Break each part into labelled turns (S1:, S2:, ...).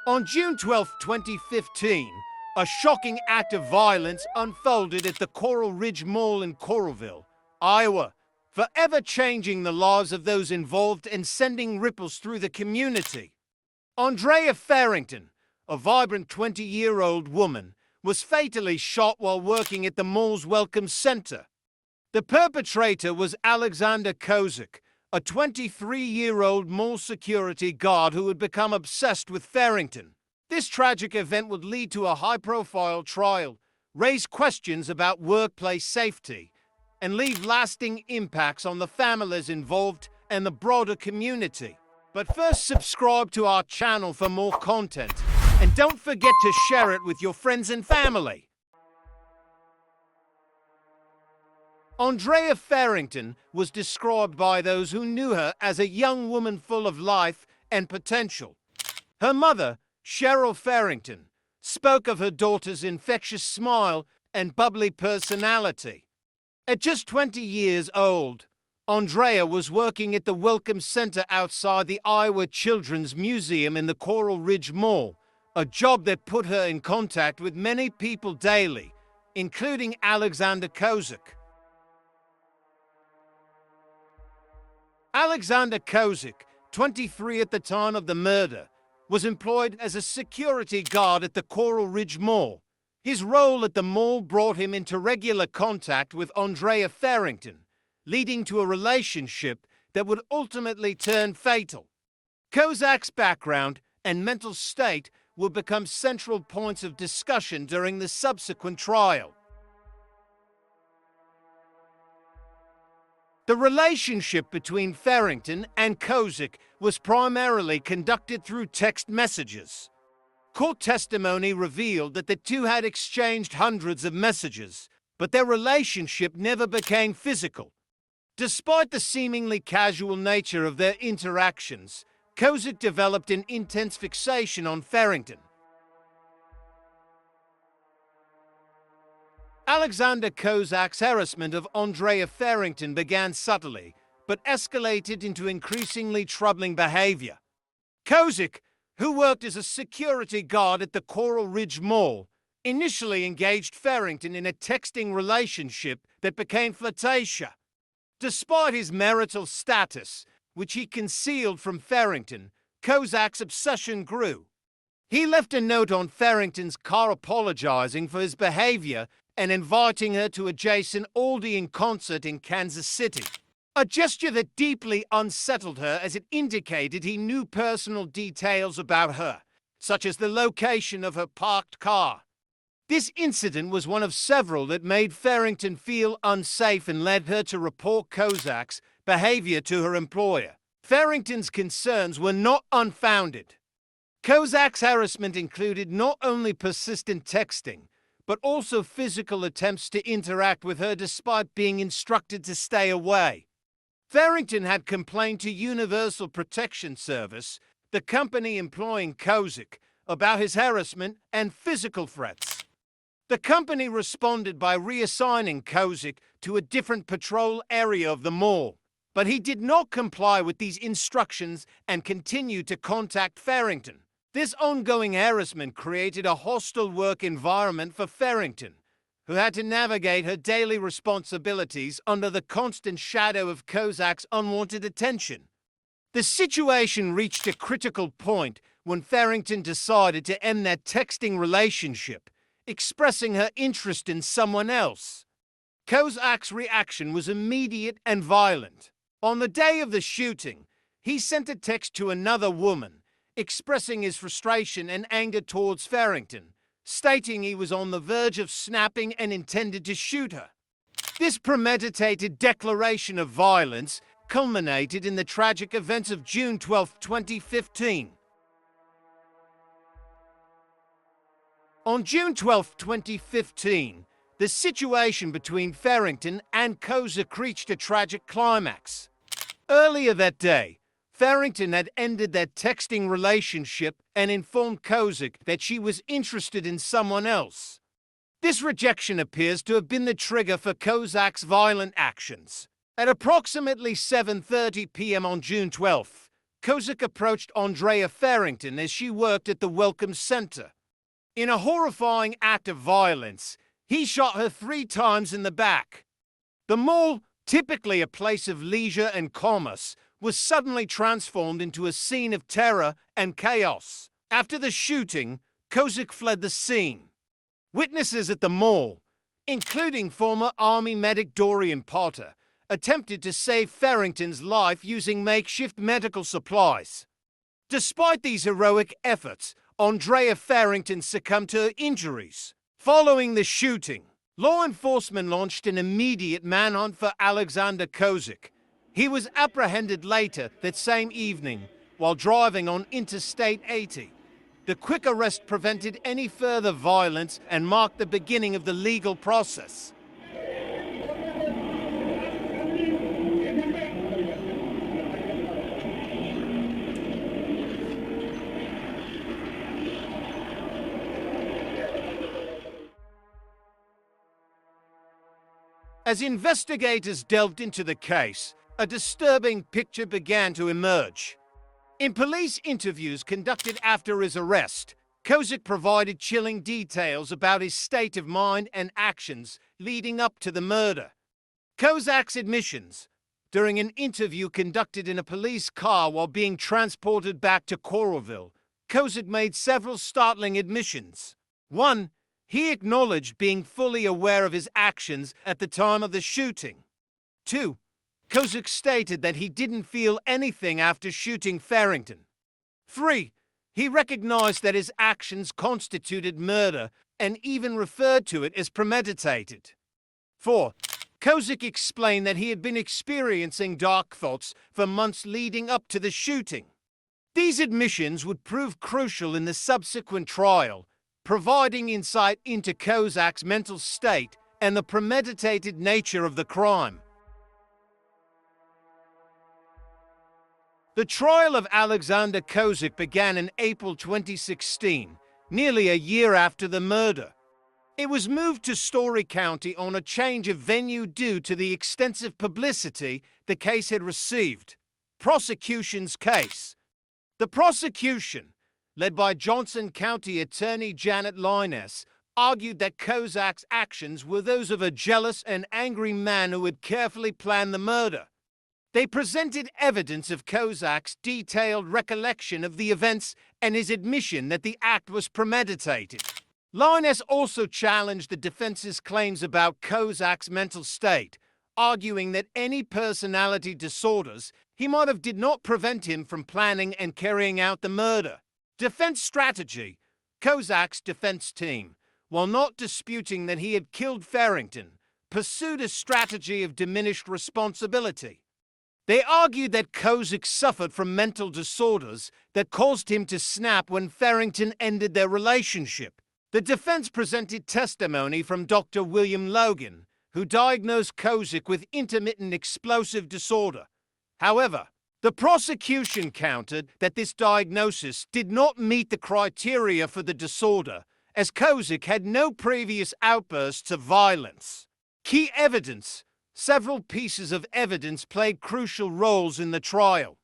S1: On June 12, 2015, a shocking act of violence unfolded at the Coral Ridge Mall in Coralville, Iowa, forever changing the lives of those involved and sending ripples through the community. Andrea Farrington, a vibrant 20-year-old woman, was fatally shot while working at the mall's Welcome Center. The perpetrator was Alexander Kozak, a 23-year-old mall security guard who had become obsessed with Farrington. This tragic event would lead to a high-profile trial, raise questions about workplace safety, and leave lasting impacts on the families involved and the broader community. But first, subscribe to our channel for more content, and don't forget to share it with your friends and family. Andrea Farrington was described by those who knew her as a young woman full of life and potential. Her mother, Cheryl Farrington, spoke of her daughter's infectious smile and bubbly personality. At just 20 years old, Andrea was working at the Welcome Center outside the Iowa Children's Museum in the Coral Ridge Mall, a job that put her in contact with many people daily, including Alexander Kozak. Alexander Kozak, 23 at the time of the murder, was employed as a security guard at the Coral Ridge Mall. His role at the mall brought him into regular contact with Andrea Farrington, leading to a relationship that would ultimately turn fatal. Kozak's background and mental state would become central points of discussion during the subsequent trial. The relationship between Farrington and Kozak was primarily conducted through text messages. Court testimony revealed that the two had exchanged hundreds of messages, but their relationship never became physical. Despite the seemingly casual nature of their interactions, Kozak developed an intense fixation on Farrington. Alexander Kozak's harassment of Andrea Farrington began subtly, but escalated into increasingly troubling behavior. Kozak, who worked as a security guard at the Coral Ridge Mall, initially engaged Farrington in a texting relationship that became flirtatious. Despite his marital status, which he concealed from Farrington, Kozak's obsession grew. He left a note on Farrington's car apologizing for his behavior and inviting her to a Jason Aldean concert in Kansas City. A gesture that deeply unsettled her, as it indicated he knew personal details about her, such as the location of her parked car. This incident was one of several that made Farrington feel unsafe and led her to report Kozak's behavior to her employer. Farrington's concerns were not unfounded. Kozak's harassment included not only persistent texting, but also physical attempts to interact with her despite being instructed to stay away. Farrington had complained to Universal Protection Service, the company employing Kozak, about his harassment and physical threats. The company responded by reassigning Kozak to a different patrol area of the mall, but he did not comply with these instructions and continued to contact Farrington. This ongoing harassment created a hostile work environment for Farrington, who had to navigate her daily responsibilities under the constant shadow of Kozak's unwanted attention. The situation reached a critical point when Farrington decided to end their texting relationship, expressing her interest in someone else. Kozak's reaction was immediate and violent. On the day of the shooting, he sent a text to another woman, expressing his frustration and anger towards Farrington, stating he was on the verge of snapping and intended to shoot her. This premeditated declaration of violence culminated in the tragic events of June 12, 2015. On June 12, 2015, the situation between Farrington and Kozak reached a tragic climax. Earlier that day, Farrington had ended their texting relationship and informed Kozak that she was interested in someone else. This rejection appears to have been the trigger for Kozak's violent actions. At approximately 7:30 p.m. on June 12th, Kozik approached Andrea Farrington as she worked at the Welcome Center. In a horrifying act of violence, he shot her 3 times in the back. The mall, typically a place of leisure and commerce, was suddenly transformed into a scene of terror and chaos. After the shooting, Kozik fled the scene. Witnesses at the mall, including former Army medic Dorian Potter, attempted to save Farrington's life using makeshift medical supplies. Despite these heroic efforts, Andrea Farrington succumbed to her injuries. Following the shooting, law enforcement launched an immediate manhunt for Alexander Kozik. He was apprehended later that same evening while driving on Interstate 80. The quick arrest prevented any further violence and marked the beginning of the legal process. As investigators delved into the case, a disturbing picture began to emerge. In police interviews conducted after his arrest, Kozik provided chilling details about his state of mind and actions leading up to the murder. Kozik's admissions, during an interview conducted in a police car while being transported back to Coralville, Kozik made several startling admissions. 1. He acknowledged being fully aware of his actions at the time of the shooting. 2. Kozik stated that he didn't feel anything after shooting Farrington. 3. He recognized that his actions constituted murder and even referred to it as premeditated. 4. Kozik explained that he had been experiencing dark thoughts for months leading up to the shooting. These admissions would prove crucial in the subsequent trial, providing insight into Kozik's mental state and the premeditated nature of the crime. The trial of Alexander Kozik began in April 2016, nearly a year after the murder. It was moved to Story County on a change of venue due to the extensive publicity the case had received. Prosecution's case. The prosecution, led by Johnson County Attorney Janet Linus, argued that Kozik's actions were those of a jealous and angry man who had carefully planned the murder. They presented evidence of Kozik's detailed recollection of the events and his admission that the act was premeditated. Linus also challenged the defense's claims about Kozik's mental state, arguing that any personality disorders he might have did not prevent him from planning and carrying out the murder. Defense strategy. Kozik's defense team, while not disputing that he had killed Farrington, pursued a strategy of diminished responsibility. They argued that Kozik suffered from mental disorders that caused him to snap when Farrington ended their relationship. The defense presented testimony from Dr. William Logan, who diagnosed Kozik with intermittent explosive disorder. However, the prosecution countered that this diagnosis did not meet the criteria for the disorder, as Kozik had no previous outbursts of violence. Key evidence. Several pieces of evidence played crucial roles in the trial.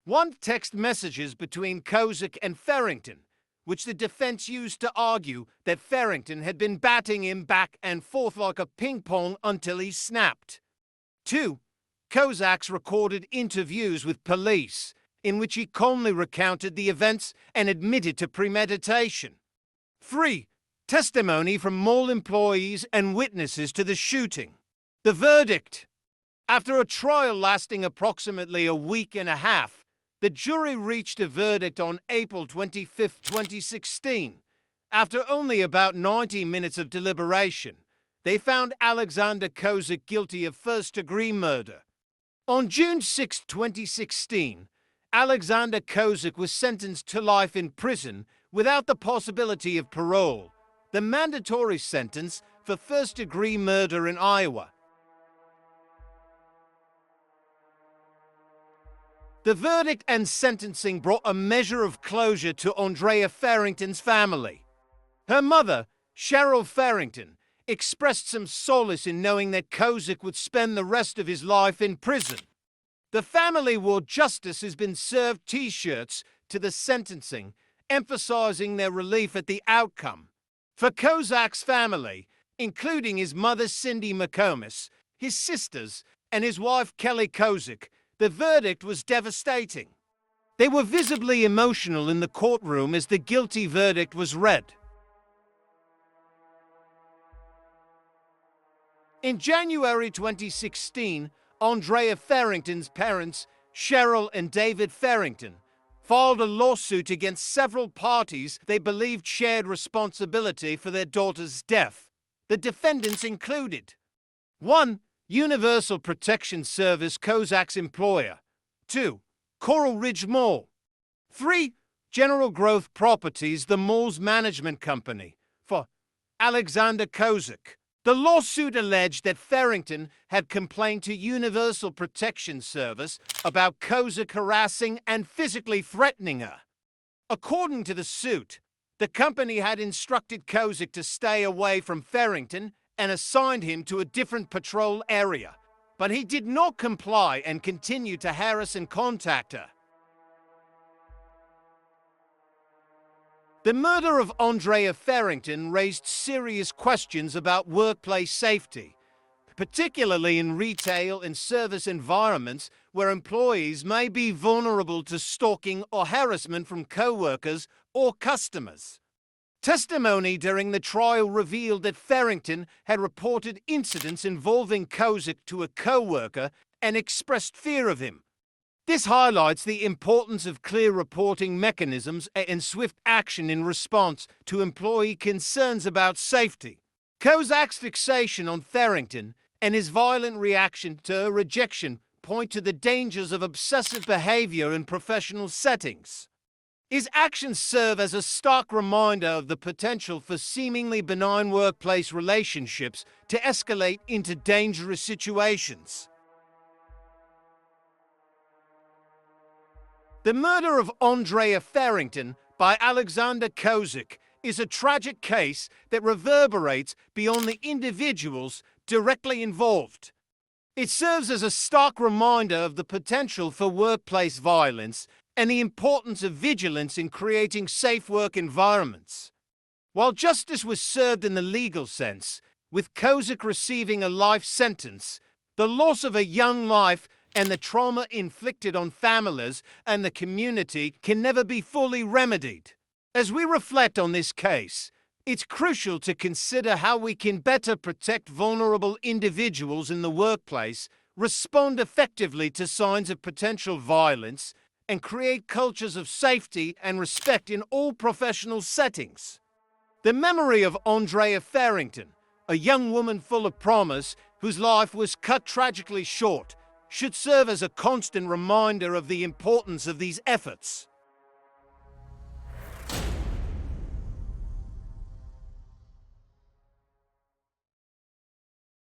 S1: 1. Text messages between Kozik and Farrington, which the defense used to argue that Farrington had been batting him back and forth like a ping pong until he snapped. 2. Kozik's recorded interviews with police, in which he calmly recounted the events and admitted to premeditation. 3. Testimony from mall employees and witnesses to the shooting. The verdict. After a trial lasting approximately a week and a half, the jury reached a verdict on April 25, 2016. After only about 90 minutes of deliberation, they found Alexander Kozik guilty of first-degree murder. On June 6, 2016, Alexander Kozik was sentenced to life in prison without the possibility of parole, the mandatory sentence for first-degree murder in Iowa. The verdict and sentencing brought a measure of closure to Andrea Farrington's family. Her mother, Cheryl Farrington, expressed some solace in knowing that Kozik would spend the rest of his life in prison. The family wore Justice has been served t-shirts to the sentencing, emphasizing their relief at the outcome. For Kozak's family, including his mother Cindy McComas, his sisters, and his wife Kelly Kozak, the verdict was devastating. They were visibly emotional in the courtroom as the guilty verdict was read. In January 2016, Andrea Farrington's parents, Cheryl and David Farrington, filed a lawsuit against several parties they believed shared responsibility for their daughter's death. The defendants included 1. Universal Protection Service, Kozak's employer. 2. Coral Ridge Mall. 3. General Growth Properties, the mall's management company. 4. Alexander Kozak. The lawsuit alleged that Farrington had complained to Universal Protection Service about Kozak harassing and physically threatening her. According to the suit, the company had instructed Kozak to stay away from Farrington and assigned him to a different patrol area, but he did not comply and continued to harass and contact her. The murder of Andrea Farrington raised serious questions about workplace safety, particularly in retail and service environments where employees may be vulnerable to stalking or harassment from co-workers or customers. Testimony during the trial revealed that Farrington had reported incidents involving Kozak to a co-worker and expressed fear of him. This highlights the importance of clear reporting mechanisms and swift action in response to employee concerns about safety. Kozak's fixation on Farrington and his violent reaction to her rejection point to the dangers of obsessive behavior in professional settings. His actions serve as a stark reminder of the potential for seemingly benign workplace relationships to escalate into dangerous situations. The murder of Andrea Farrington by Alexander Kozak is a tragic case that reverberates beyond the individuals directly involved. It serves as a stark reminder of the potential for workplace violence and the importance of vigilance in creating safe work environments. While justice was served in the legal sense, with Kozak receiving a life sentence, the loss of a young life and the trauma inflicted on families and the community can never be fully remedied. As we reflect on this case, it's crucial to consider how we can better protect vulnerable individuals in the workplace, respond effectively to signs of potential violence, and create cultures of safety and respect in all professional settings. The memory of Andrea Farrington, a young woman full of promise whose life was cut tragically short, should serve as a constant reminder of the importance of these efforts.